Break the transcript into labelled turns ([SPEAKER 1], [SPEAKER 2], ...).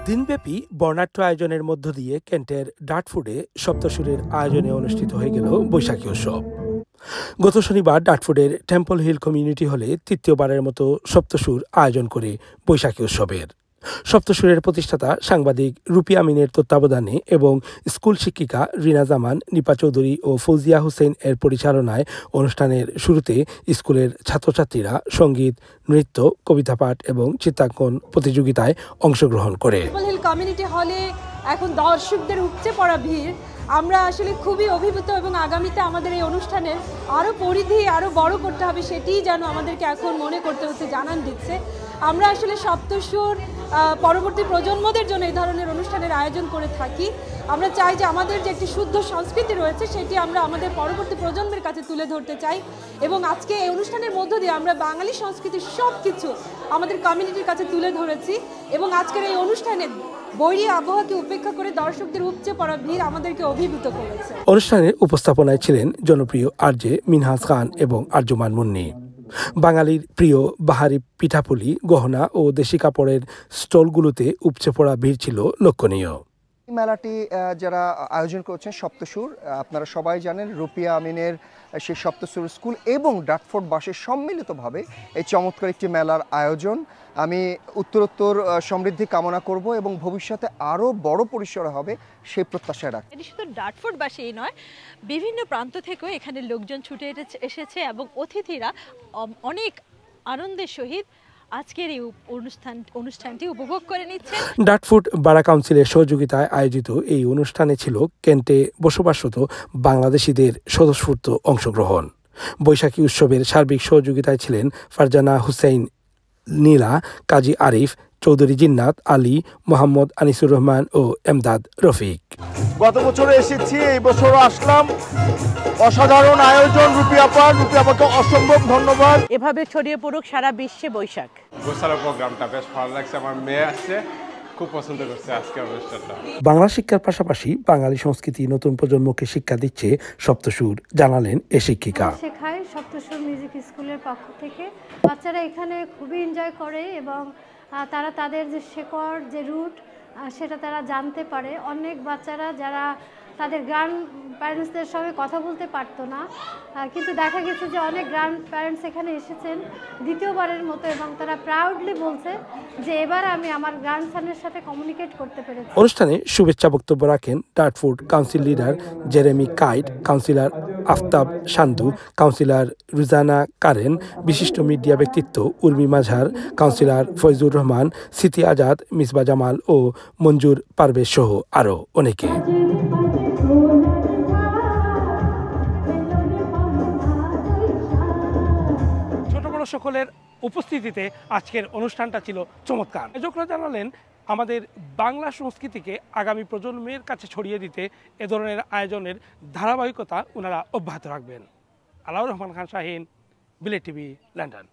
[SPEAKER 1] দিনব্যাপী বর্ণাঢ্য আয়োজনের মধ্য দিয়ে কেন্টের ডার্টফোর্ডে সপ্তসুরের আয়োজনে অনুষ্ঠিত হয়ে গেল বৈশাখী উৎসব। গত শনিবার ডার্টফোর্ডের টেম্পল হিল কমিউনিটি হলে তৃতীয়বারের মতো সপ্তসুর আয়োজন করে বৈশাখী উৎসবের। সপ্তসুরের প্রতিষ্ঠাতা সাংবাদিক রুপি আমিনের তত্ত্বাবধানে এবং স্কুল শিক্ষিকা রিনা জামান, নিপা চৌধুরী ও ফৌজিয়া হোসেন এর পরিচালনায় অনুষ্ঠানের শুরুতে স্কুলের ছাত্রছাত্রীরা সঙ্গীত, নৃত্য, কবিতা পাঠ এবং চিত্রাঙ্কন প্রতিযোগিতায় অংশগ্রহণ করে।
[SPEAKER 2] টেম্পল হিল কমিউনিটি হলে এখন দর্শকদের উপচে পড়া ভিড়, আমরা আসলে খুবই অভিভূত এবং আগামীতে আমাদের এই অনুষ্ঠানের আরও পরিধি আরও বড় করতে হবে সেটিই যেন আমাদেরকে এখন মনে করতে হচ্ছে, জানান দিচ্ছে। আমরা আসলে সপ্তসুর পরবর্তী প্রজন্মদের জন্য এই ধরনের অনুষ্ঠানের আয়োজন করে থাকি। আমরা চাই যে আমাদের যে একটি শুদ্ধ সংস্কৃতি রয়েছে সেটি আমরা আমাদের পরবর্তী প্রজন্মের কাছে তুলে ধরতে চাই এবং আজকে এই অনুষ্ঠানের মধ্য দিয়ে আমরা বাঙালি সংস্কৃতির সব কিছু আমাদের কমিউনিটির কাছে তুলে ধরেছি এবং আজকের এই অনুষ্ঠানে বৈরী আবহাওয়াকে উপেক্ষা করে দর্শকদের উপচে পড়া ভিড় আমাদেরকে অভিভূত করেছে।
[SPEAKER 1] অনুষ্ঠানের উপস্থাপনায় ছিলেন জনপ্রিয় আরজে মিনহাজ খান এবং আরজুমান মুন্নি। বাঙালির প্রিয় বাহারি পিঠাপুলি, গহনা ও দেশি কাপড়ের স্টলগুলোতে উপচে পড়া ভিড় ছিল লক্ষণীয়।
[SPEAKER 3] মেলাটি যারা আয়োজন করছেন সপ্তসুর, আপনারা সবাই জানেন রুপিয়া আমিনের সেই সপ্তসুর স্কুল এবং ডার্টফোর্ড বাসের সম্মিলিতভাবে এই চমৎকার একটি মেলার আয়োজন। আমি উত্তরোত্তর সমৃদ্ধি কামনা করব এবং ভবিষ্যতে আরও বড় পরিসরে হবে সেই প্রত্যাশা রাখি।
[SPEAKER 4] এটি শুধু ডার্টফোর্ড বাসেই নয়, বিভিন্ন প্রান্ত থেকেও এখানে লোকজন ছুটে এসেছে এবং অতিথিরা অনেক আনন্দের সহিত আজকের এই অনুষ্ঠানটি উপভোগ করে নিচ্ছে।
[SPEAKER 1] ডার্টফোর্ড বারা কাউন্সিলের সহযোগিতায় আয়োজিত এই অনুষ্ঠানে ছিল কেন্টে বসবাসরত বাংলাদেশিদের স্বতঃস্ফূর্ত অংশগ্রহণ। বৈশাখী উৎসবের সার্বিক সহযোগিতায় ছিলেন ফারজানা হুসাইন নীলা, কাজী আরিফ, চৌধুরী জিন্নাত আলী, মোহাম্মদ আনিসুর রহমান ও এমদাদ রফিক।
[SPEAKER 5] গত বছরে এসেছি, এই বছরও আসলাম। অসাধারণ আয়োজন, রুপি আপাকে অসম্ভব ধন্যবাদ।
[SPEAKER 6] এভাবে ছড়িয়ে পড়ুক সারা বিশ্বে বৈশাখ।
[SPEAKER 7] গোসালা প্রোগ্রামটা বেশ ভালো লাগছে, আমার মেয়ে আসছে, খুব পছন্দ করছে আজকের অনুষ্ঠানটা।
[SPEAKER 1] বাংলা শিক্ষার পাশাপাশি বাঙালি সংস্কৃতি নতুন প্রজন্মকে শিক্ষা দিচ্ছে সপ্তসুর, জানালেন এ শিক্ষিকা।
[SPEAKER 8] শেখায় সপ্তসুর মিউজিক স্কুলের পক্ষ থেকে। বাচ্চারা এখানে খুবই এনজয় করে এবং তারা তাদের যে শেকড়, যে রুট, সেটা তারা জানতে পারে। অনেক বাচ্চারা যারা তাদের গ্র্যান্ড প্যারেন্টসদের সঙ্গে কথা বলতে পারতো না, কিন্তু দেখা গেছে যে অনেক গ্র্যান্ড প্যারেন্টস এখানে এসেছেন দ্বিতীয়বারের মতো এবং তারা প্রাউডলি বলছে যে এবার আমি আমার গ্র্যান্ডসনের সাথে কমিউনিকেট করতে পেরেছি।
[SPEAKER 1] অনুষ্ঠানে শুভেচ্ছা বক্তব্য রাখেন Dartford council leader Jeremy Kite, councillor Aftab Sandhu, councillor Rujana Karen, বিশিষ্ট মিডিয়া ব্যক্তিত্ব উর্মি মাঝার, কাউন্সিলর ফয়জুর রহমান, সিতি আজাদ, মিসবা জামাল ও মঞ্জুর পারভেজ সহ আরও অনেকে। ছোট বড় সকলের উপস্থিতিতে আজকের অনুষ্ঠানটা ছিল চমৎকার। আয়োজকরা জানালেন আমাদের বাংলা সংস্কৃতিকে আগামী প্রজন্মের কাছে ছড়িয়ে দিতে এ ধরনের আয়োজনের ধারাবাহিকতা ওনারা অব্যাহত রাখবেন। আলাউর রহমান খান শাহিন, বিলেত টিভি, লন্ডন।